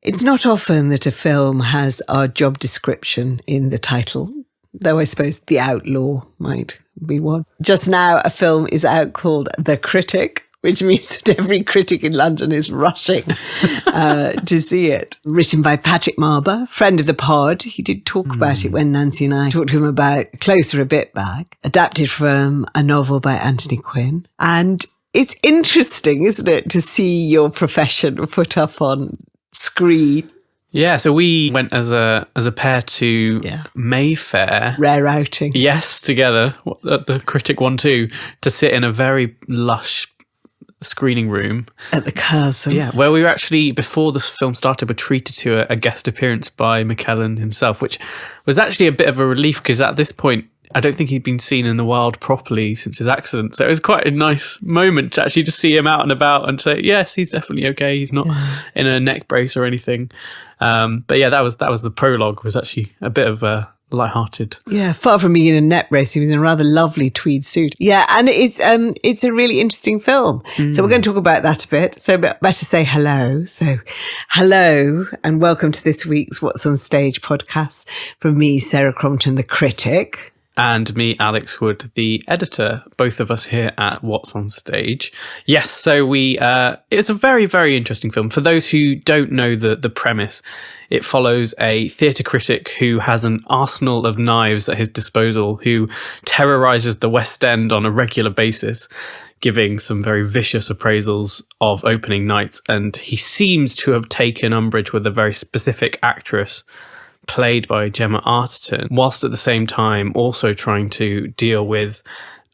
It's not often that a film has our job description in the title, though I suppose The Outlaw might be one. Just now, a film is out called The Critic, which means that every critic in London is rushing to see it. Written by Patrick Marber, friend of the pod. He did talk about it when Nancy and I talked to him about Closer a bit back. Adapted from a novel by Anthony Quinn. And it's interesting, isn't it, to see your profession put up on screen. Yeah, so we went as a pair to Mayfair. Rare outing. Yes, together at the Critic 1-2 to sit in a very lush screening room. At the Curzon. Yeah, where we were actually, before the film started, were treated to a guest appearance by McKellen himself, which was actually a bit of a relief because at this point, I don't think he'd been seen in the wild properly since his accident. So it was quite a nice moment to actually just see him out and about and say, yes, he's definitely okay. He's not in a neck brace or anything. But yeah, that was the prologue, was actually a bit of a lighthearted. Yeah, far from being in a net brace, he was in a rather lovely tweed suit. Yeah, and it's a really interesting film. So we're going to talk about that a bit. So better say hello. So hello and welcome to this week's What's on Stage podcast from me, Sarah Crompton, the critic. And me, Alex Wood, the editor, both of us here at What's on Stage. Yes, so it's a very, very interesting film. For those who don't know the premise, it follows a theatre critic who has an arsenal of knives at his disposal, who terrorises the West End on a regular basis, giving some very vicious appraisals of opening nights. And he seems to have taken umbrage with a very specific actress played by Gemma Arterton, whilst at the same time also trying to deal with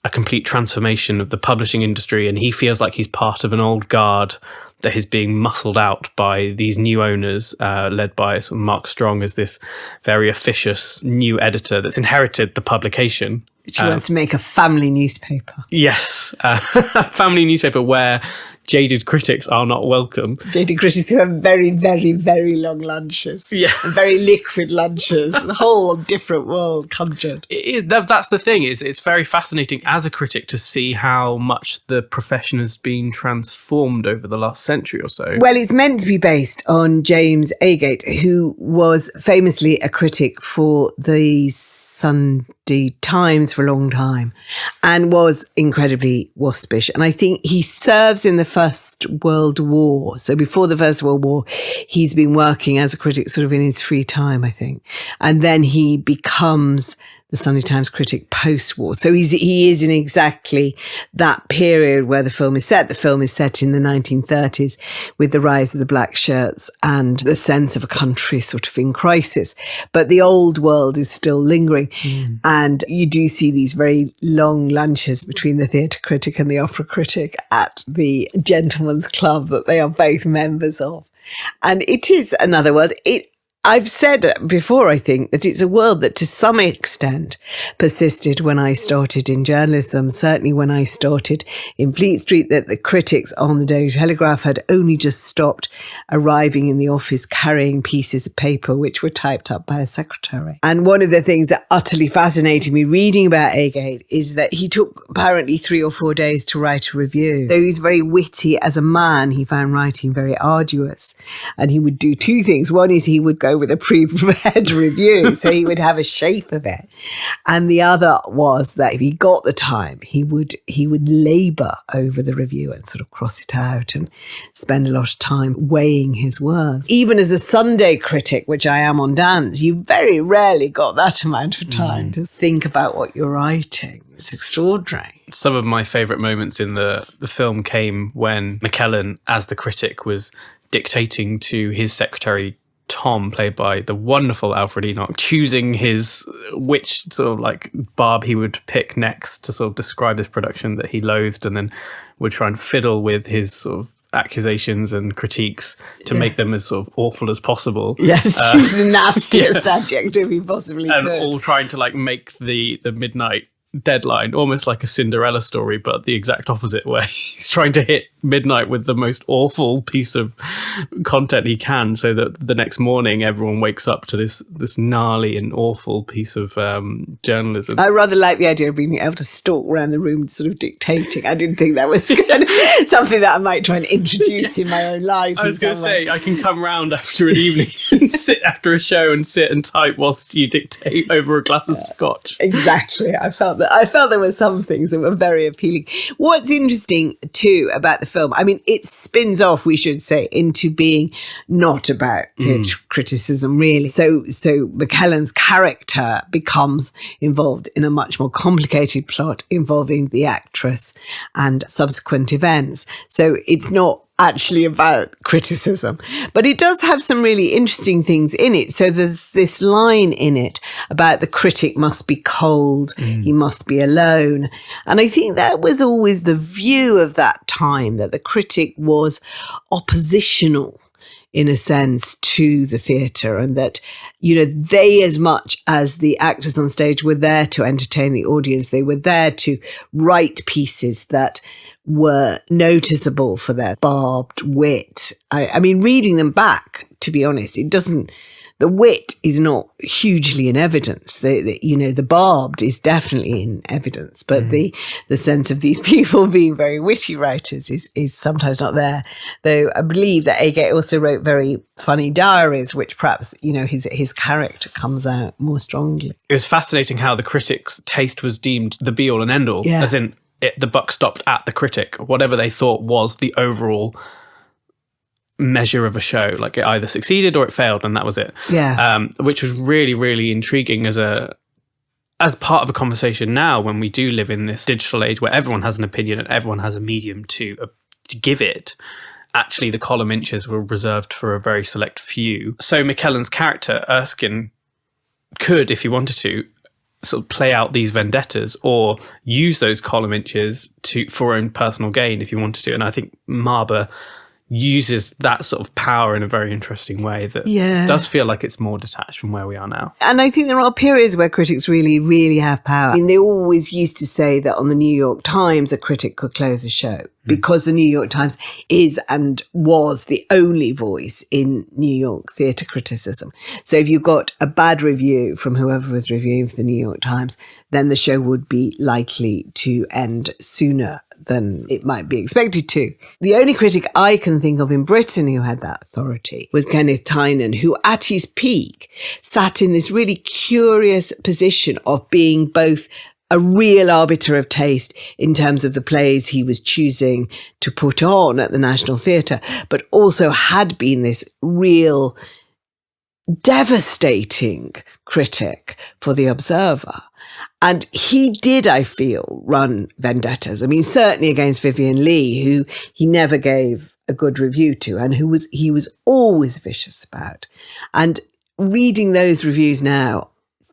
a complete transformation of the publishing industry. And he feels like he's part of an old guard that is being muscled out by these new owners, led by sort of Mark Strong as this very officious new editor that's inherited the publication. She wants to make a family newspaper. Yes, a family newspaper where jaded critics are not welcome. Jaded critics who have very, very, very long lunches. Yeah. And very liquid lunches. A whole different world conjured. That's the thing. It's very fascinating as a critic to see how much the profession has been transformed over the last century or so. Well, it's meant to be based on James Agate, who was famously a critic for the Sunday Times for a long time and was incredibly waspish. And I think he serves in the First World War. So before the First World War, he's been working as a critic sort of in his free time, I think. And then he becomes the Sunday Times critic post-war. So he is in exactly that period where the film is set. The film is set in the 1930s with the rise of the black shirts and the sense of a country sort of in crisis. But the old world is still lingering. And you do see these very long lunches between the theatre critic and the opera critic at the gentleman's club that they are both members of. And it is another world. I've said before, I think, that it's a world that to some extent persisted when I started in journalism, certainly when I started in Fleet Street, that the critics on the Daily Telegraph had only just stopped arriving in the office carrying pieces of paper which were typed up by a secretary. And one of the things that utterly fascinated me reading about Agate is that he took apparently 3 or 4 days to write a review. Though he's very witty as a man, he found writing very arduous. And he would do 2 things. One is he would go with a pre-prepared review, so he would have a shape of it, and the other was that if he got the time, he would labour over the review and sort of cross it out and spend a lot of time weighing his words. Even as a Sunday critic, which I am on Dance, you very rarely got that amount of time to think about what you're writing. It's extraordinary. Some of my favourite moments in the film came when McKellen, as the critic, was dictating to his secretary Tom, played by the wonderful Alfred Enoch, choosing which sort of like barb he would pick next to sort of describe this production that he loathed, and then would try and fiddle with his sort of accusations and critiques to make them as sort of awful as possible. Yes, choose the nastiest adjective he possibly could. And all trying to like make the midnight deadline almost like a Cinderella story, but the exact opposite way. He's trying to hit midnight with the most awful piece of content he can, so that the next morning everyone wakes up to this gnarly and awful piece of journalism. I rather like the idea of being able to stalk around the room sort of dictating. I didn't think that was something that I might try and introduce in my own life. I was going to say, I can come round after an evening and sit after a show and sit and type whilst you dictate over a glass of scotch. Exactly. I felt there were some things that were very appealing. What's interesting too about the film, I mean, it spins off, we should say, into being not about theatre criticism, really. So McKellen's character becomes involved in a much more complicated plot involving the actress and subsequent events. So it's not actually about criticism, but it does have some really interesting things in it. So there's this line in it about the critic must be cold, he must be alone. And I think that was always the view of that time, that the critic was oppositional in a sense to the theatre, and that, you know, they, as much as the actors on stage, were there to entertain the audience. They were there to write pieces that were noticeable for their barbed wit. I mean, reading them back, to be honest, the wit is not hugely in evidence. The barbed is definitely in evidence, but the sense of these people being very witty writers is sometimes not there. Though I believe that Agate also wrote very funny diaries, which perhaps, you know, his character comes out more strongly. It was fascinating how the critic's taste was deemed the be all and end all, as in the buck stopped at the critic. Whatever they thought was the overall measure of a show, like it either succeeded or it failed, and that was it. Which was really, really intriguing as part of a conversation now, when we do live in this digital age where everyone has an opinion and everyone has a medium to give it. Actually, the column inches were reserved for a very select few. So McKellen's character, Erskine, could, if he wanted to, sort of play out these vendettas or use those column inches for own personal gain if he wanted to. And I think Marber uses that sort of power in a very interesting way that does feel like it's more detached from where we are now. And I think there are periods where critics really, really have power. I mean, they always used to say that on the New York Times, a critic could close a show because the New York Times is and was the only voice in New York theatre criticism. So if you got a bad review from whoever was reviewing for the New York Times, then the show would be likely to end sooner than it might be expected to. The only critic I can think of in Britain who had that authority was Kenneth Tynan, who at his peak sat in this really curious position of being both a real arbiter of taste in terms of the plays he was choosing to put on at the National Theatre, but also had been this real devastating critic for The Observer. And he did, I feel, run vendettas. I mean, certainly against Vivian Leigh, who he never gave a good review to and he was always vicious about. And reading those reviews now,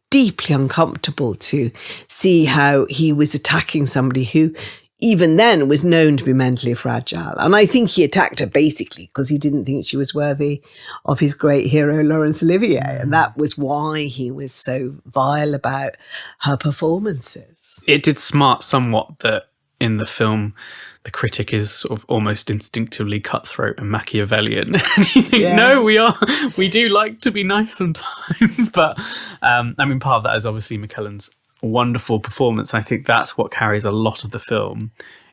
deeply uncomfortable to see how he was attacking somebody who even then was known to be mentally fragile. And I think he attacked her basically because he didn't think she was worthy of his great hero, Laurence Olivier. And that was why he was so vile about her performances. It did smart somewhat that in the film, the critic is sort of almost instinctively cutthroat and Machiavellian. And you think, no, we do like to be nice sometimes. But I mean, part of that is obviously McKellen's wonderful performance. I think that's what carries a lot of the film,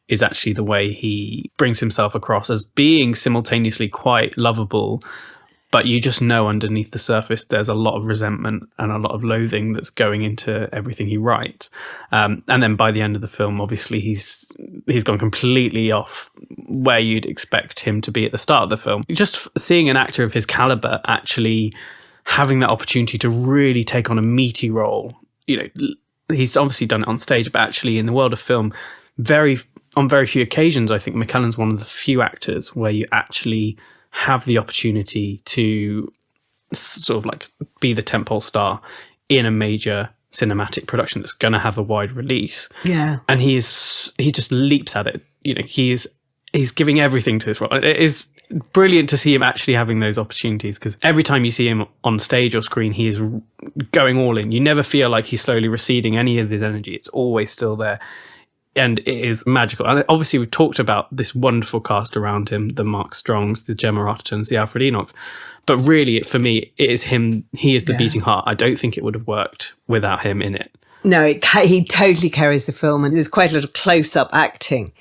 is actually the way he brings himself across as being simultaneously quite lovable, but you just know underneath the surface there's a lot of resentment and a lot of loathing that's going into everything he writes. And then by the end of the film, obviously he's gone completely off where you'd expect him to be at the start of the film. Just seeing an actor of his caliber actually having that opportunity to really take on a meaty role, you know, he's obviously done it on stage, but actually in the world of film, on very few occasions, I think McKellen's one of the few actors where you actually have the opportunity to sort of like be the tentpole star in a major cinematic production that's going to have a wide release. Yeah. And he just leaps at it. You know, he's giving everything to this role. It is brilliant to see him actually having those opportunities, because every time you see him on stage or screen, he is going all in. You never feel like he's slowly receding any of his energy. It's always still there. And it is magical. And obviously, we've talked about this wonderful cast around him, the Mark Strongs, the Gemma Artertons, the Alfred Enochs. But really, for me, it is him. He is the beating heart. I don't think it would have worked without him in it. No, he totally carries the film, and there's quite a lot of close-up acting.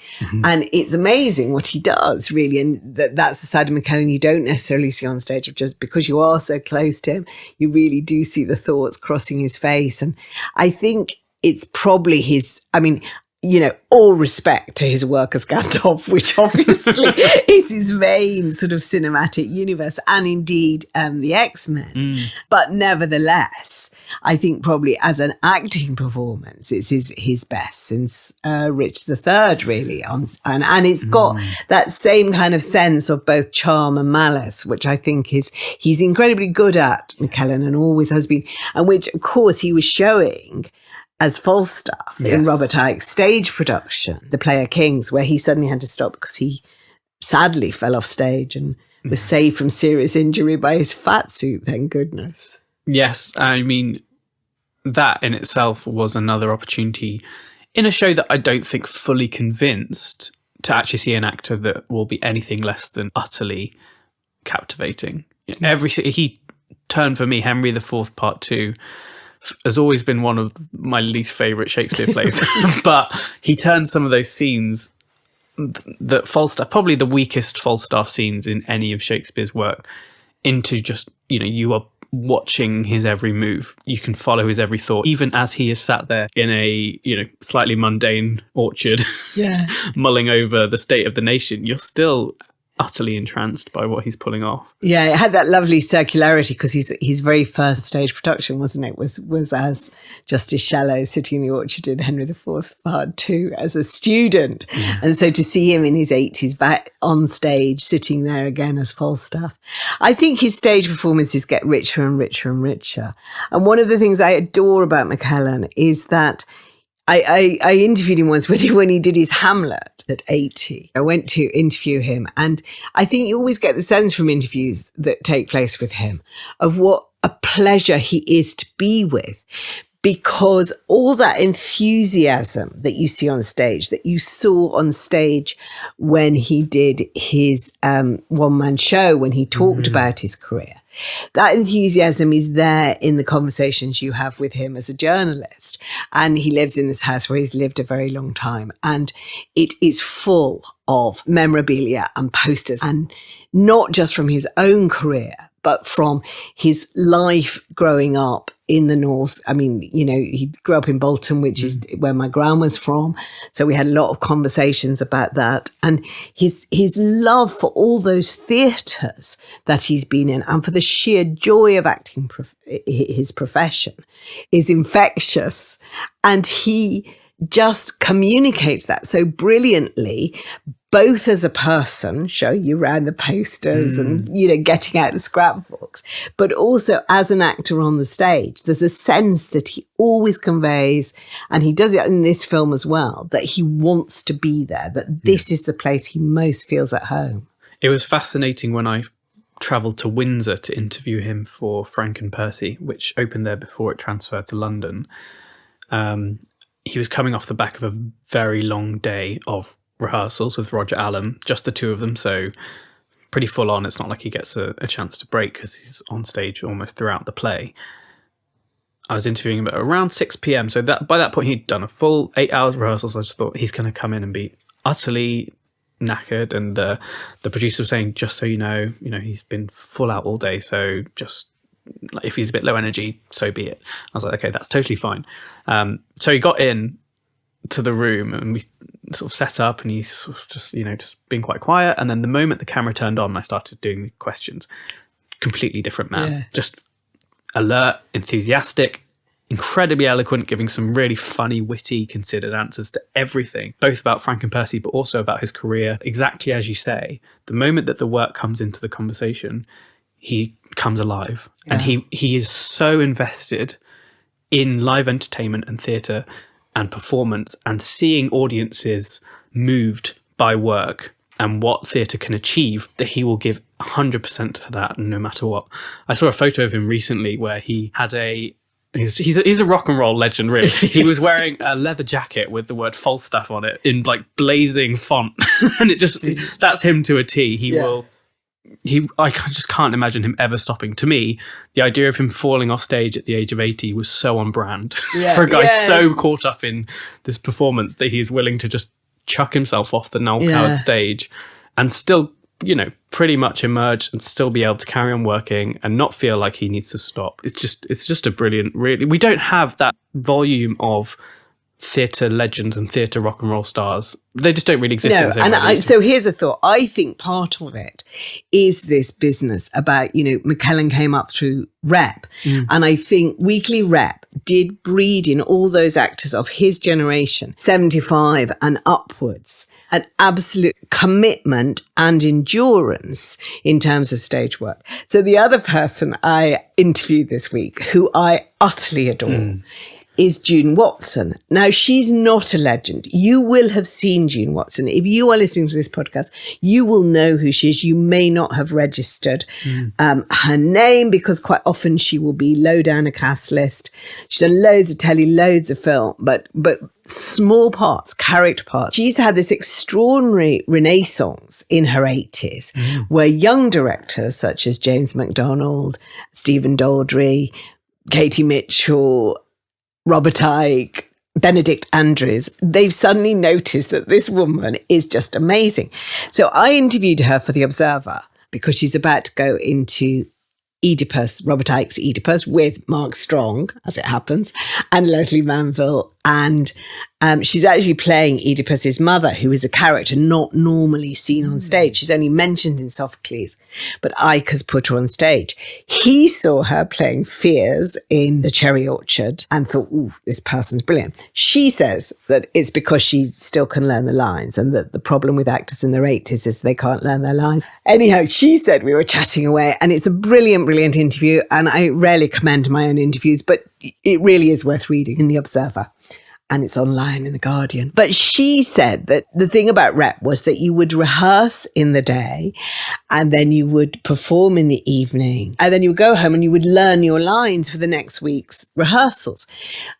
And it's amazing what he does, really. And that's the side of McKellen you don't necessarily see on stage, just because you are so close to him. You really do see the thoughts crossing his face. And I think it's probably his, all respect to his work as Gandalf, which obviously is his main sort of cinematic universe, and indeed the X-Men. But nevertheless, I think probably as an acting performance, it's his best since Rich III, really. And it's got that same kind of sense of both charm and malice, which I think he's incredibly good at, McKellen, and always has been, and which, of course, he was showing as Falstaff in Robert Icke's stage production, The Player Kings, where he suddenly had to stop because he sadly fell off stage and was saved from serious injury by his fat suit, thank goodness. Yes, I mean, that in itself was another opportunity in a show that I don't think fully convinced to actually see an actor that will be anything less than utterly captivating. He turned, for me, Henry IV Part 2, has always been one of my least favourite Shakespeare plays. But he turned some of those scenes that Falstaff, probably the weakest Falstaff scenes in any of Shakespeare's work, into just, you are watching his every move. You can follow his every thought, even as he is sat there in a, slightly mundane orchard, mulling over the state of the nation. You're still utterly entranced by what he's pulling off. Yeah, it had that lovely circularity because his very first stage production, wasn't it, was as Justice Shallow sitting in the orchard in Henry IV Part 2 as a student. And so to see him in his 80s back on stage, sitting there again as Falstaff. I think his stage performances get richer and richer and richer. And one of the things I adore about McKellen is that I interviewed him once when he did his Hamlet at 80. I went to interview him, and I think you always get the sense from interviews that take place with him of what a pleasure he is to be with, because all that enthusiasm that you see on stage, that you saw on stage when he did his one-man show, when he talked about his career, that enthusiasm is there in the conversations you have with him as a journalist. And he lives in this house where he's lived a very long time. And it is full of memorabilia and posters, and not just from his own career, but from his life growing up in the north. I mean, he grew up in Bolton, which is where my gran was from. So we had a lot of conversations about that. And his love for all those theatres that he's been in, and for the sheer joy of acting his profession, is infectious. And he just communicates that so brilliantly, both as a person, showing you around the posters and, getting out the scrapbooks, but also as an actor on the stage. There's a sense that he always conveys, and he does it in this film as well, that he wants to be there, that this is the place he most feels at home. It was fascinating when I travelled to Windsor to interview him for Frank and Percy, which opened there before it transferred to London. He was coming off the back of a very long day of rehearsals with Roger Allam, just the two of them, so pretty full on. It's not like he gets a chance to break because he's on stage almost throughout the play. I was interviewing him at around 6 p.m, so that by that point he'd done a full 8 hours rehearsals. I just thought, he's going to come in and be utterly knackered, and the producer was saying, just so you know, he's been full out all day, so just if he's a bit low energy, so be it. I was like, okay, that's totally fine. So he got in to the room and we sort of set up, and he's sort of just being quite quiet. And then the moment the camera turned on, I started doing the questions. Completely different man, just alert, enthusiastic, incredibly eloquent, giving some really funny, witty, considered answers to everything, both about Frank and Percy, but also about his career. Exactly as you say, the moment that the work comes into the conversation, he comes alive. And he is so invested in live entertainment and theatre and performance, and seeing audiences moved by work and what theatre can achieve, that he will give 100% to that no matter what. I saw a photo of him recently where he had a He's a rock and roll legend, really. He was wearing a leather jacket with the word Falstaff on it in like blazing font, and that's him to a T. I just can't imagine him ever stopping. To me, the idea of him falling off stage at the age of 80 was so on brand for a guy so caught up in this performance that he's willing to just chuck himself off the null-powered stage and still, pretty much emerge and still be able to carry on working and not feel like he needs to stop. It's just a brilliant, really. We don't have that volume of theatre legends and theatre rock and roll stars. They just don't really exist. So here's a thought. I think part of it is this business about, McKellen came up through rep. And I think weekly rep did breed in all those actors of his generation, 75 and upwards, an absolute commitment and endurance in terms of stage work. So the other person I interviewed this week, who I utterly adore, is June Watson. Now, she's not a legend. You will have seen June Watson. If you are listening to this podcast, you will know who she is. You may not have registered her name because quite often she will be low down a cast list. She's done loads of telly, loads of film, but small parts, character parts. She's had this extraordinary renaissance in her 80s where young directors such as James MacDonald, Stephen Daldry, Katie Mitchell, Robert Icke, Benedict Andrews, they've suddenly noticed that this woman is just amazing. So I interviewed her for The Observer because she's about to go into Oedipus, Robert Icke's Oedipus, with Mark Strong, as it happens, and Leslie Manville. And she's actually playing Oedipus's mother, who is a character not normally seen on stage. She's only mentioned in Sophocles, but Icke has put her on stage. He saw her playing Fears in The Cherry Orchard and thought, ooh, this person's brilliant. She says that it's because she still can learn the lines, and that the problem with actors in their 80s is they can't learn their lines. Anyhow, she said, we were chatting away, and it's a brilliant, brilliant interview. And I rarely commend my own interviews, but it really is worth reading in The Observer. And it's online in The Guardian. But she said that the thing about rep was that you would rehearse in the day and then you would perform in the evening. And then you would go home and you would learn your lines for the next week's rehearsals.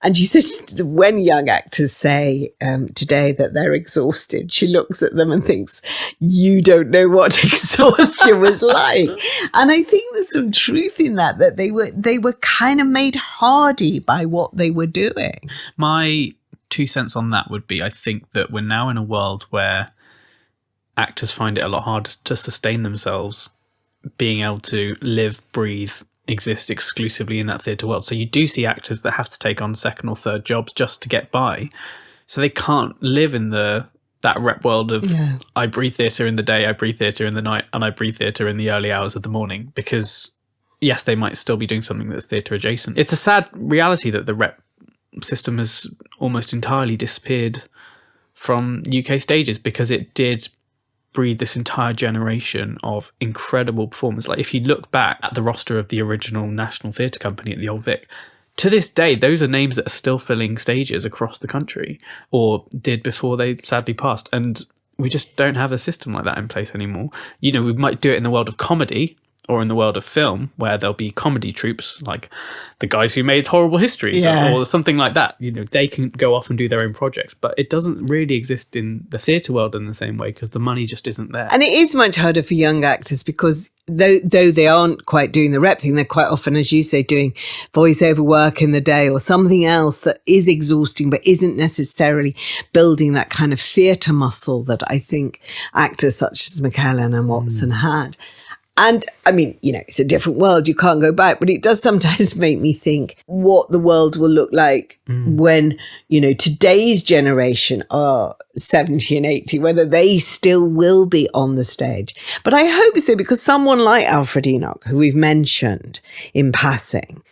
And she said when young actors say today that they're exhausted, she looks at them and thinks, you don't know what exhaustion was like. And I think there's some truth in that they were kind of made hardy by what they were doing. My 2 cents on that would be, I think that we're now in a world where actors find it a lot harder to sustain themselves, being able to live, breathe, exist exclusively in that theatre world. So you do see actors that have to take on second or third jobs just to get by. So they can't live in that rep world of I breathe theatre in the day, I breathe theatre in the night, and I breathe theatre in the early hours of the morning, because yes, they might still be doing something that's theatre adjacent. It's a sad reality that the rep system has almost entirely disappeared from UK stages, because it did breed this entire generation of incredible performers. Like if you look back at the roster of the original National Theatre Company at the Old Vic, to this day, those are names that are still filling stages across the country, or did before they sadly passed. And we just don't have a system like that in place anymore. We might do it in the world of comedy, or in the world of film, where there'll be comedy troupes like the guys who made Horrible Histories or something like that. They can go off and do their own projects, but it doesn't really exist in the theatre world in the same way, because the money just isn't there. And it is much harder for young actors, because though they aren't quite doing the rep thing, they're quite often, as you say, doing voiceover work in the day or something else that is exhausting but isn't necessarily building that kind of theatre muscle that I think actors such as McKellen and Watson had. And I mean, it's a different world. You can't go back, but it does sometimes make me think what the world will look like when, today's generation are 70 and 80, whether they still will be on the stage. But I hope so, because someone like Alfred Enoch, who we've mentioned in passing,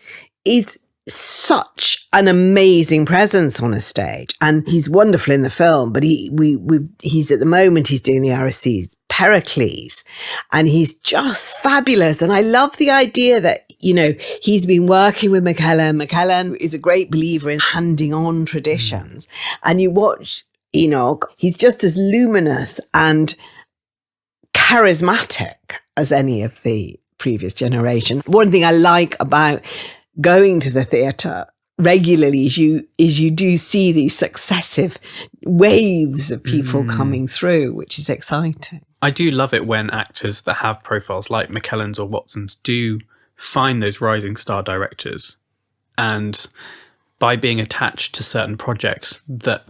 is such an amazing presence on a stage, and he's wonderful in the film. But he's at the moment he's doing the RSC Pericles, and he's just fabulous. And I love the idea that he's been working with McKellen. McKellen is a great believer in handing on traditions, and you watch Enoch, he's just as luminous and charismatic as any of the previous generation. One thing I like about going to the theatre regularly as you do see these successive waves of people coming through, which is exciting. I do love it when actors that have profiles like McKellen's or Watson's do find those rising star directors, and by being attached to certain projects that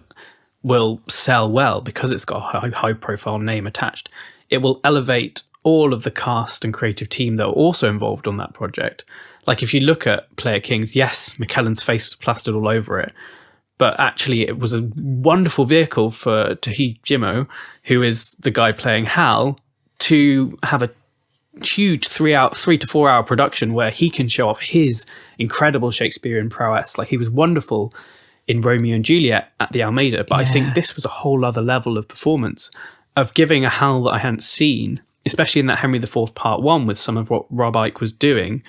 will sell well because it's got a high profile name attached, it will elevate all of the cast and creative team that are also involved on that project. Like if you look at Player Kings, yes, McKellen's face was plastered all over it, but actually it was a wonderful vehicle for Gemma, who is the guy playing Hal, to have a huge 3 to 4 hour production where he can show off his incredible Shakespearean prowess. Like he was wonderful in Romeo and Juliet at the Almeida, but I think this was a whole other level of performance, of giving a Hal that I hadn't seen, especially in that Henry IV Part 1 with some of what Rob Icke was doing.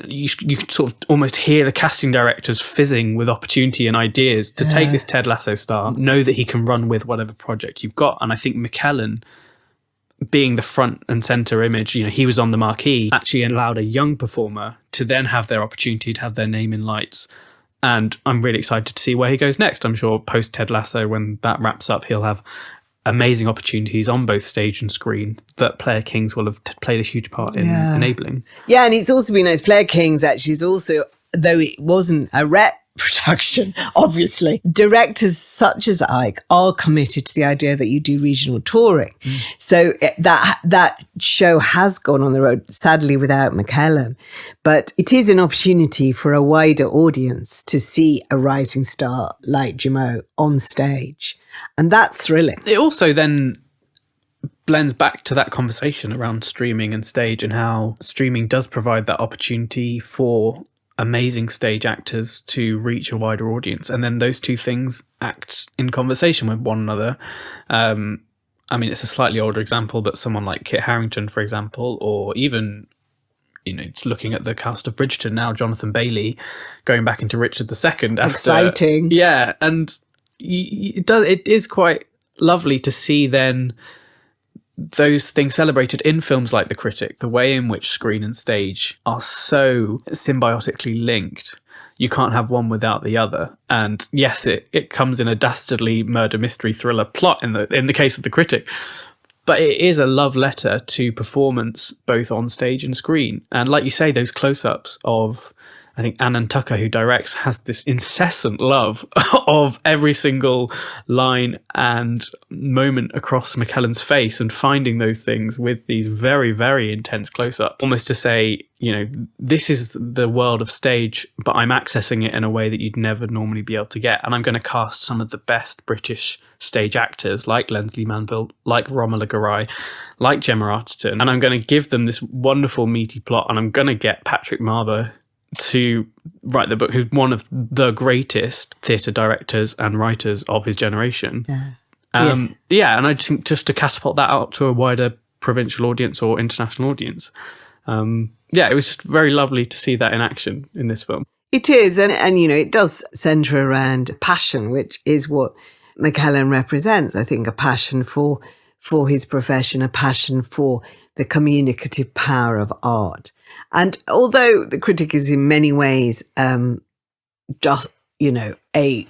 You could sort of almost hear the casting directors fizzing with opportunity and ideas to take this Ted Lasso star, know that he can run with whatever project you've got. And I think McKellen, being the front and center image, he was on the marquee, actually allowed a young performer to then have their opportunity to have their name in lights. And I'm really excited to see where he goes next. I'm sure post Ted Lasso, when that wraps up, he'll have amazing opportunities on both stage and screen that Player Kings will have played a huge part in enabling. Yeah, and it's also been nice. Player Kings actually is also, though it wasn't a rep production, obviously, directors such as Icke are committed to the idea that you do regional touring. So that show has gone on the road, sadly without McKellen, but it is an opportunity for a wider audience to see a rising star like Gemma on stage. And that's thrilling. It also then blends back to that conversation around streaming and stage, and how streaming does provide that opportunity for amazing stage actors to reach a wider audience. And then those two things act in conversation with one another. I mean, it's a slightly older example, but someone like Kit Harington, for example, or even, looking at the cast of Bridgerton now, Jonathan Bailey going back into Richard II. Exciting. Yeah, and it is quite lovely to see then those things celebrated in films like The Critic, the way in which screen and stage are so symbiotically linked. You can't have one without the other. And yes, it comes in a dastardly murder mystery thriller plot in the case of The Critic, but it is a love letter to performance both on stage and screen. And like you say, those close-ups of, I think Anand Tucker, who directs, has this incessant love of every single line and moment across McKellen's face, and finding those things with these very, very intense close-ups, almost to say, this is the world of stage, but I'm accessing it in a way that you'd never normally be able to get. And I'm going to cast some of the best British stage actors like Leslie Manville, like Romola Garai, like Gemma Arterton, and I'm going to give them this wonderful meaty plot, and I'm going to get Patrick Marber to write the book, who's one of the greatest theatre directors and writers of his generation. And I just think just to catapult that out to a wider provincial audience or international audience. It was just very lovely to see that in action in this film. It is, and it does centre around passion, which is what McKellen represents. I think a passion for his profession, a passion for the communicative power of art. And although The Critic is in many ways just, a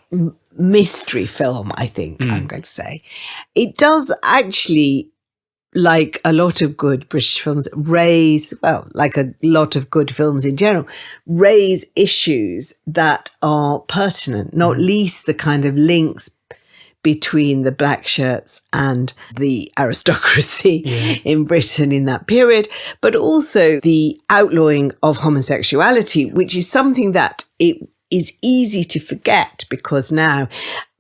mystery film, I think I'm going to say, it does actually, like a lot of good British films, like a lot of good films in general, raise issues that are pertinent, not least the kind of links between the black shirts and the aristocracy in Britain in that period, but also the outlawing of homosexuality, which is something that it is easy to forget because now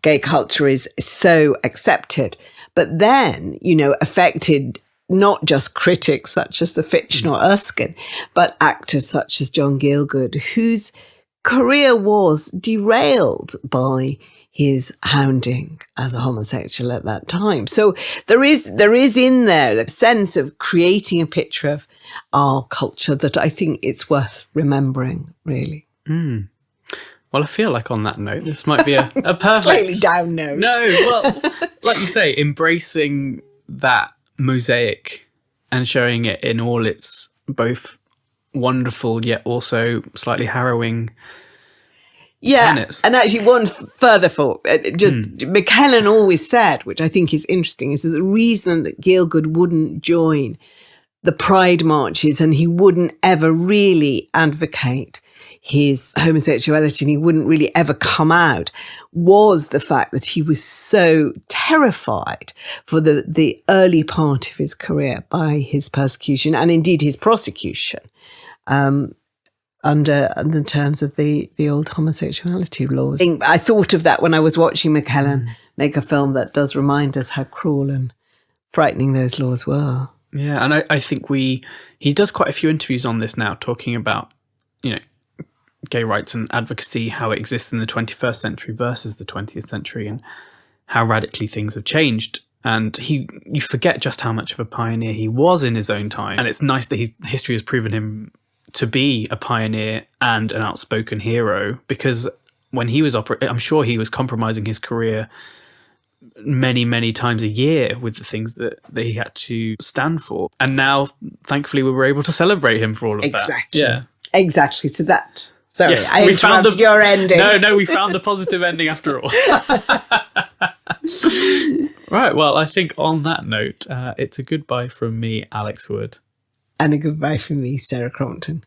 gay culture is so accepted, but then, affected not just critics such as the fictional Erskine, but actors such as John Gielgud, whose career was derailed by his hounding as a homosexual at that time. So there is in there a sense of creating a picture of our culture that I think it's worth remembering, really. Well, I feel like on that note, this might be a perfect... Slightly down note. No, well, like you say, embracing that mosaic and showing it in all its both wonderful yet also slightly harrowing Yeah, tenets. and actually one further thought, McKellen always said, which I think is interesting, is that the reason that Gielgud wouldn't join the pride marches and he wouldn't ever really advocate his homosexuality and he wouldn't really ever come out was the fact that he was so terrified for the early part of his career by his persecution and indeed his prosecution under the terms of the old homosexuality laws. I thought of that when I was watching McKellen make a film that does remind us how cruel and frightening those laws were. Yeah, and I think he does quite a few interviews on this now, talking about, gay rights and advocacy, how it exists in the 21st century versus the 20th century, and how radically things have changed. And you forget just how much of a pioneer he was in his own time. And it's nice that history has proven him to be a pioneer and an outspoken hero, because when he was I'm sure he was compromising his career many, many times a year with the things that he had to stand for. And now, thankfully, we were able to celebrate him for all of that. Exactly. Yeah. Exactly. So that... Sorry, yes, I interrupted your ending. No, we found the positive ending after all. Right, well, I think on that note, it's a goodbye from me, Alex Wood. And a goodbye from me, Sarah Crompton.